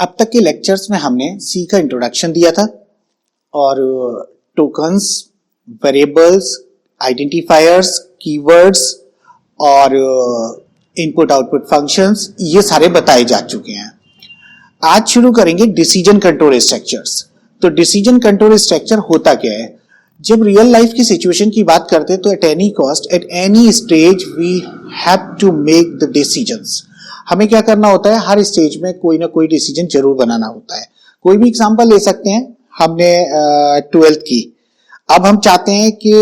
अब तक के लेक्चर्स में हमने सी का इंट्रोडक्शन दिया था और टोकन्स, वेरिएबल्स, आइडेंटिफायर्स, कीवर्ड्स और इनपुट आउटपुट फंक्शंस ये सारे बताए जा चुके हैं। आज शुरू करेंगे डिसीजन कंट्रोल स्ट्रक्चर्स। तो डिसीजन कंट्रोल स्ट्रक्चर होता क्या है? जब रियल लाइफ की सिचुएशन की बात करते हैं तो at any cost, at any stage we have to make the decisions. हमें क्या करना होता है? हर स्टेज में कोई ना कोई डिसीजन जरूर बनाना होता है। कोई भी एग्जांपल ले सकते हैं। हमने 12th की, अब हम चाहते हैं कि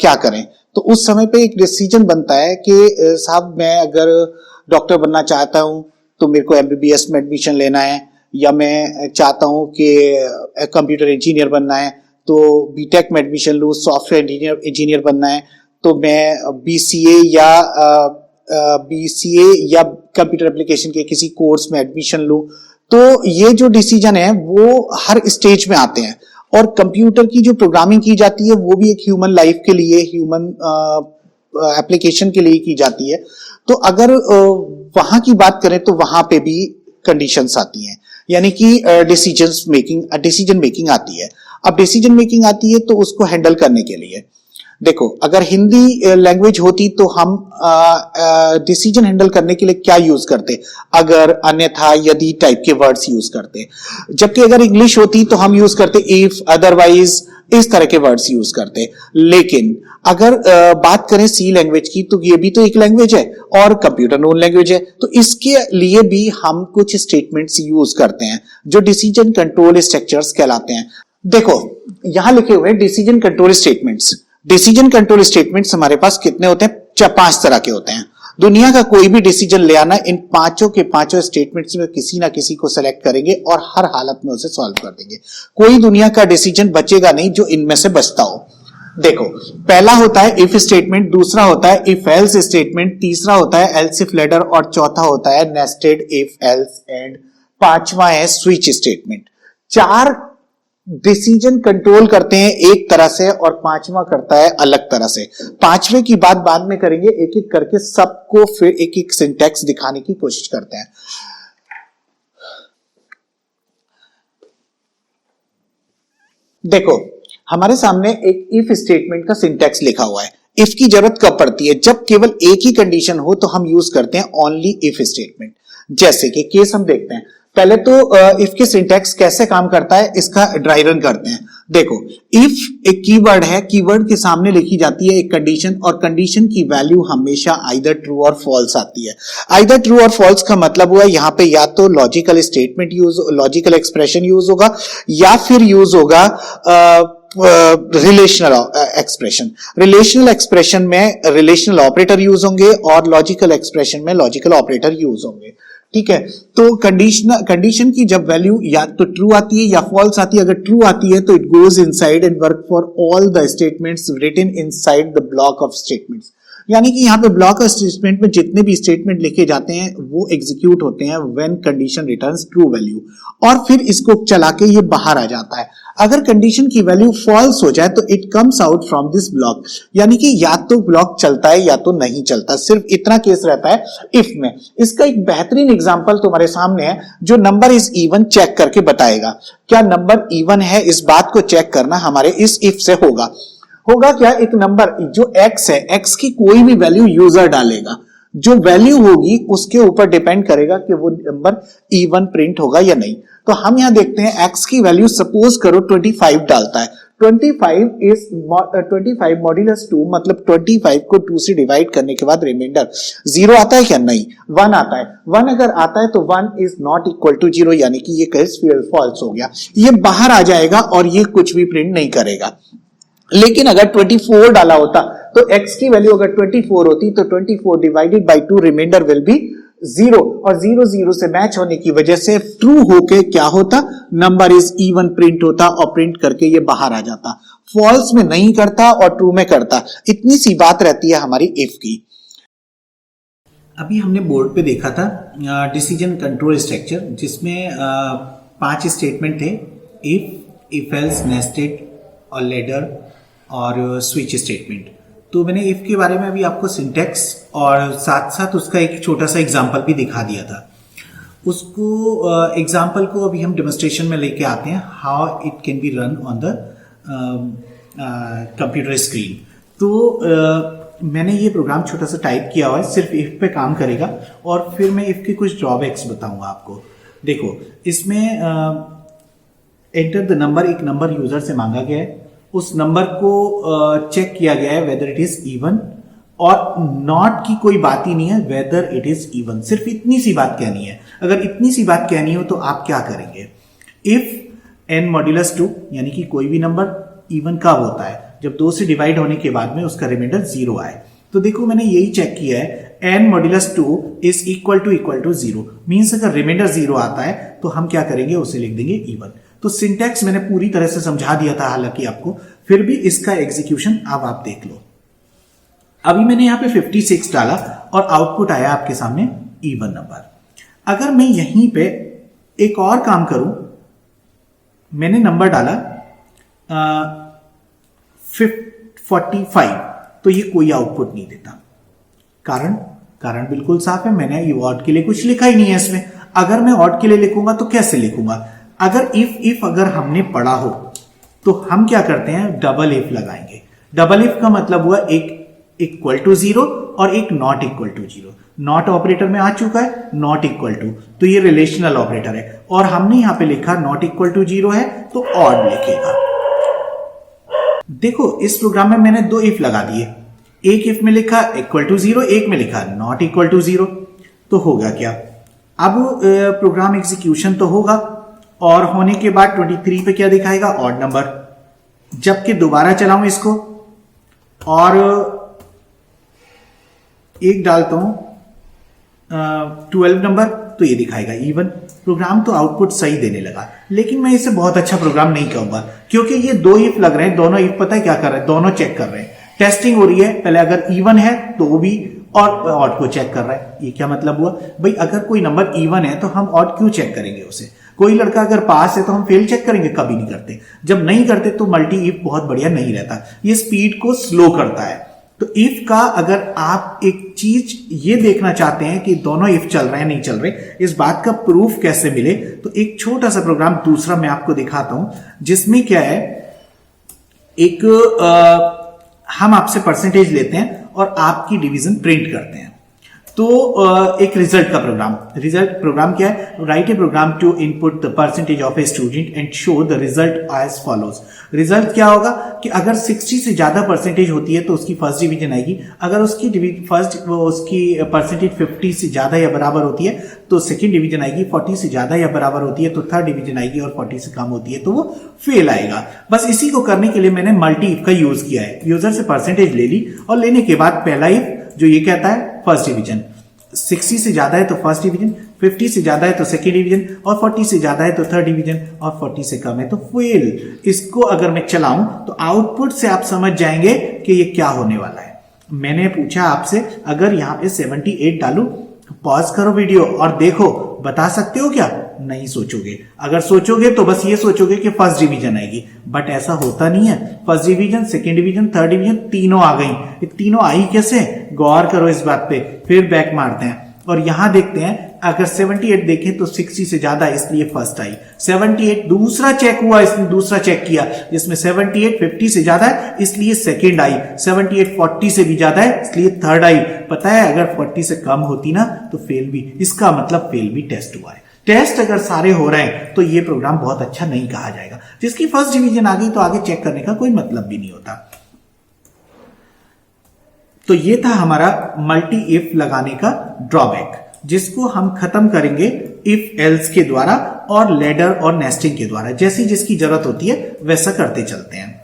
क्या करें, तो उस समय पे एक डिसीजन बनता है कि साहब मैं अगर डॉक्टर बनना चाहता हूं तो मेरे को एमबीबीएस में एडमिशन लेना है, या मैं चाहता हूं कि कंप्यूटर इंजीनियर बनना है तो बीटेक में एडमिशन लूं, सॉफ्टवेयर इंजीनियर बनना है तो मैं बीसीए या कंप्यूटर एप्लीकेशन के किसी कोर्स में एडमिशन लूं। तो ये जो डिसीजन है वो हर स्टेज में आते हैं, और कंप्यूटर की जो प्रोग्रामिंग की जाती है वो भी एक ह्यूमन लाइफ के लिए, ह्यूमन एप्लीकेशन के लिए की जाती है। तो अगर वहां की बात करें तो वहां पे भी कंडीशंस आती हैं, यानी कि डिसीजन मेकिंग आती है। अब डिसीजन मेकिंग आती है तो उसको हैंडल करने के लिए देखो, अगर हिंदी लैंग्वेज होती तो हम डिसीजन हैंडल करने के लिए क्या यूज करते, अगर, अन्यथा, यदि टाइप के वर्ड्स यूज करते। जबकि अगर इंग्लिश होती तो हम यूज करते इफ, अदरवाइज, इस तरह के वर्ड्स यूज करते। लेकिन अगर बात करें सी लैंग्वेज की तो ये भी तो एक लैंग्वेज है और कंप्यूटर नोन लैंग्वेज है, तो इसके लिए भी हम कुछ स्टेटमेंट्स यूज करते हैं जो डिसीजन कंट्रोल स्ट्रक्चर्स कहलाते हैं। देखो यहां लिखे हुए decision control statements. Decision control statements हमारे पास कितने होते हैं? 5 तरह के होते हैं। दुनिया का कोई भी डिसीजन ले आना, इन पांचों के पांचों स्टेटमेंट्स में किसी ना किसी को सेलेक्ट करेंगे और हर हालत में उसे सॉल्व कर देंगे। कोई दुनिया का डिसीजन बचेगा नहीं जो इनमें से बचता हो। देखो, पहला होता है इफ स्टेटमेंट, दूसरा होता है इफ एल्स स्टेटमेंट, तीसरा होता है एल्स इफ लैडर और चौथा होता है नेस्टेड इफ एल्स एंड पांचवा है स्विच स्टेटमेंट। 4 डिसीजन कंट्रोल करते हैं एक तरह से और पांचवा करता है अलग तरह से। पांचवे की बात बाद में करेंगे, एक एक करके सबको फिर एक एक सिंटैक्स दिखाने की कोशिश करते हैं। देखो हमारे सामने एक इफ स्टेटमेंट का सिंटैक्स लिखा हुआ है। इफ की जरूरत कब पड़ती है? जब केवल एक ही कंडीशन हो तो हम यूज करते हैं ओनली इफ स्टेटमेंट। जैसे कि केस हम देखते हैं। पहले तो इफ के सिंटैक्स कैसे काम करता है इसका ड्राई रन करते हैं। देखो, इफ एक कीवर्ड है, कीवर्ड के सामने लिखी जाती है एक कंडीशन और कंडीशन की वैल्यू हमेशा आइदर ट्रू और फॉल्स आती है। आइदर ट्रू और फॉल्स का मतलब हुआ यहां पे या तो logical statement logical expression use होगा या फिर यूज होगा रिलेशनल एक्सप्रेशन। रिलेशनल एक्सप्रेशन में रिलेशनल ऑपरेटर यूज होंगे और लॉजिकल एक्सप्रेशन में लॉजिकल ऑपरेटर यूज होंगे। ठीक है, तो कंडीशन की जब वैल्यू या तो ट्रू आती है या फॉल्स आती है, अगर ट्रू आती है तो it goes inside and work for all the statements written inside the block of statements. यानी कि यहाँ पे ब्लॉक ऑफ स्टेटमेंट में जितने भी स्टेटमेंट लिखे जाते हैं वो एग्जीक्यूट होते हैं when condition returns true value, और फिर इसको चला के ये बाहर आ जाता है। अगर कंडीशन की वैल्यू फॉल्स हो जाए तो it comes out from this block, यानी कि या तो ब्लॉक चलता है या तो नहीं चलता। सिर्फ इतना केस रहता है इफ में। इसका एक बेहतरीन एग्जांपल तुम्हारे सामने है जो नंबर इज इवन चेक करके बताएगा। क्या नंबर इवन है, इस बात को चेक करना हमारे इस इफ से होगा क्या? एक नंबर जो x है, x की कोई भी वैल्यू यूजर डालेगा, जो वैल्यू होगी उसके ऊपर डिपेंड करेगा कि वो नंबर इवन प्रिंट होगा या नहीं। तो हम यहां देखते हैं x की वैल्यू सपोज करो 25 डालता है। 25 मॉड्यूलस 2 मतलब 25 को 2 से डिवाइड करने के बाद रिमाइंडर 0 आता है क्या? नहीं, 1 आता है। 1 अगर आता है तो 1 इज नॉट इक्वल टू 0, यानी कि ये केस फॉल्स हो गया। ये बाहर आ जाएगा और ये कुछ भी प्रिंट नहीं करेगा। लेकिन अगर 24 डाला होता तो x की वैल्यू अगर 24 होती तो 24 divided by 2 reminder will be 0, और 0 0 से मैच होने की वजह से ट्रू होके क्या होता? नंबर इज इवन प्रिंट होता और प्रिंट करके ये बाहर आ जाता। फॉल्स में नहीं करता और ट्रू में करता। इतनी सी बात रहती है हमारी इफ की। अभी हमने बोर्ड पे देखा था डिसीजन कंट्रोल स्ट्रक्चर, जिसमें 5 स्टेटमेंट थे, इफ एल्स, नेस्टेड और लैडर और स्विच स्टेटमेंट। तो मैंने इफ के बारे में अभी आपको सिंटैक्स और साथ साथ उसका एक छोटा सा एग्जांपल भी दिखा दिया था। उसको एग्जाम्पल को अभी हम डेमोन्स्ट्रेशन में लेके आते हैं, how it can be run on the computer screen. तो मैंने ये प्रोग्राम छोटा सा टाइप किया हुआ है, सिर्फ इफ पे काम करेगा और फिर मैं इफ के कुछ ड्रॉबैक्स बताऊंगा आपको। देखो इसमें एंटर द नंबर, एक नंबर यूजर से मांगा गया है, उस नंबर को चेक किया गया है वेदर इट इज इवन, और नॉट की कोई बात ही नहीं है, वेदर इट इज इवन, सिर्फ इतनी सी बात कहनी है। अगर इतनी सी बात कहनी हो तो आप क्या करेंगे, इफ n मॉड्यूलस 2 यानी कि कोई भी नंबर इवन कब होता है, जब 2 से डिवाइड होने के बाद में उसका रिमाइंडर 0 आए। तो देखो मैंने यही चेक किया है, n modulus 2 is equal to 0, means अगर रिमाइंडर 0 आता है तो हम क्या करेंगे, उसे लिख देंगे इवन। तो सिंटैक्स मैंने पूरी तरह से समझा दिया था हालांकि आपको, फिर भी इसका एग्जीक्यूशन अब आप देख लो। अभी मैंने यहां पे 56 डाला और आउटपुट आया आपके सामने इवन नंबर। अगर मैं यहीं पे एक और काम करूं, मैंने नंबर डाला 45, तो ये कोई आउटपुट नहीं देता। कारण बिल्कुल साफ है, मैंने ये ऑड के लिए कुछ लिखा ही नहीं है इसमें। अगर मैं ऑड के लिए लिखूंगा तो कैसे लिखूंगा, अगर इफ अगर हमने पढ़ा हो तो हम क्या करते हैं, डबल इफ लगाएंगे। डबल इफ का मतलब हुआ एक इक्वल टू 0 और एक not equal to 0। Not operator में आ चुका है नॉट इक्वल टू, तो ये रिलेशनल ऑपरेटर है, और हमने यहां पे लिखा नॉट इक्वल टू 0 है तो ऑड लिखेगा। देखो इस प्रोग्राम में मैंने 2 इफ लगा दिए, एक इफ में लिखा इक्वल टू 0, एक में लिखा नॉट इक्वल टू 0। तो होगा क्या, अब प्रोग्राम एग्जीक्यूशन तो होगा, और होने के बाद 23 पे क्या दिखाएगा, ऑड नंबर। जबकि दोबारा चलाऊं इसको और एक डालता हूं 12 नंबर, तो ये दिखाएगा इवन। प्रोग्राम तो आउटपुट सही देने लगा, लेकिन मैं इसे बहुत अच्छा प्रोग्राम नहीं कहूंगा, क्योंकि ये 2 इफ लग रहे हैं, दोनों इफ पता है क्या कर रहे हैं, दोनों चेक कर रहे हैं, टेस्टिंग हो रही है। पहले अगर इवन है तो भी और ऑड को चेक कर रहा है। ये क्या मतलब हुआ भाई, अगर कोई नंबर इवन है तो हम ऑड क्यों चेक करेंगे उसे। कोई लड़का अगर पास है तो हम फेल चेक करेंगे, कभी नहीं करते। जब नहीं करते तो मल्टी इफ बहुत बढ़िया नहीं रहता, ये स्पीड को स्लो करता है। तो इफ का अगर आप एक चीज ये देखना चाहते हैं कि दोनों इफ चल रहे हैं नहीं चल रहे, इस बात का प्रूफ कैसे मिले, तो एक छोटा सा प्रोग्राम दूसरा मैं आपको दिखाता हूं, जिसमें क्या है, एक हम आपसे परसेंटेज लेते हैं और आपकी डिवीजन प्रिंट करते हैं। तो एक रिजल्ट का प्रोग्राम, रिजल्ट प्रोग्राम क्या है, write a program to input the percentage of a student and show the result as follows. Result क्या होगा कि अगर 60 से ज्यादा परसेंटेज होती है तो उसकी फर्स्ट डिवीजन आएगी, अगर उसकी उसकी परसेंटेज 50 से ज्यादा या बराबर होती है तो सेकंड डिवीजन आएगी, 40 से ज्यादा या बराबर होती है तो थर्ड डिवीजन आएगी, और 40 से कम होती है तो वो फेल आएगा। बस इसी को करने के लिए मैंने मल्टी इफ का यूज किया है। यूजर से परसेंटेज ले ली और लेने के बाद पहला इफ जो ये कहता है फर्स्ट डिवीजन, 60 से ज्यादा है तो फर्स्ट डिवीजन, 50 से ज्यादा है तो सेकंड डिवीजन, और 40 से ज्यादा है तो थर्ड डिवीजन, और 40 से कम है तो फेल। इसको अगर मैं चलाऊं तो आउटपुट से आप समझ जाएंगे कि ये क्या होने वाला है। मैंने पूछा आपसे, अगर यहां पे 78 डालूं, पॉज करो वीडियो और देखो, बता सकते हो क्या, नहीं सोचोगे। अगर सोचोगे तो बस ये सोचोगे कि फर्स्ट डिवीजन आएगी, बट ऐसा होता नहीं है। First division, second division, third division तीनों आ गई। ये तीनों आई कैसे, गौर करो इस बात पे। फिर बैक मारते हैं और यहां देखते हैं, अगर 78 देखें तो 60 से ज्यादा इसलिए फर्स्ट आई। 78 दूसरा चेक हुआ, इसने दूसरा चेक किया जिसमें 78 50 से ज्यादा है इसलिए सेकंड आई, 78 40 से भी ज्यादा है इसलिए थर्ड आई। पता है अगर 40 से कम होती ना तो फेल भी, इसका मतलब फेल भी टेस्ट हुआ है। टेस्ट अगर सारे हो रहे हैं तो ये प्रोग्राम बहुत अच्छा नहीं कहा जाएगा। जिसकी फर्स्ट डिवीजन आ गई तो आगे चेक करने का कोई मतलब भी नहीं होता। तो ये था हमारा मल्टी इफ लगाने का ड्रॉबैक, जिसको हम खत्म करेंगे इफ एल्स के द्वारा और लैडर और नेस्टिंग के द्वारा। जैसी जिसकी जरूरत होती है वैसा करते चलते हैं।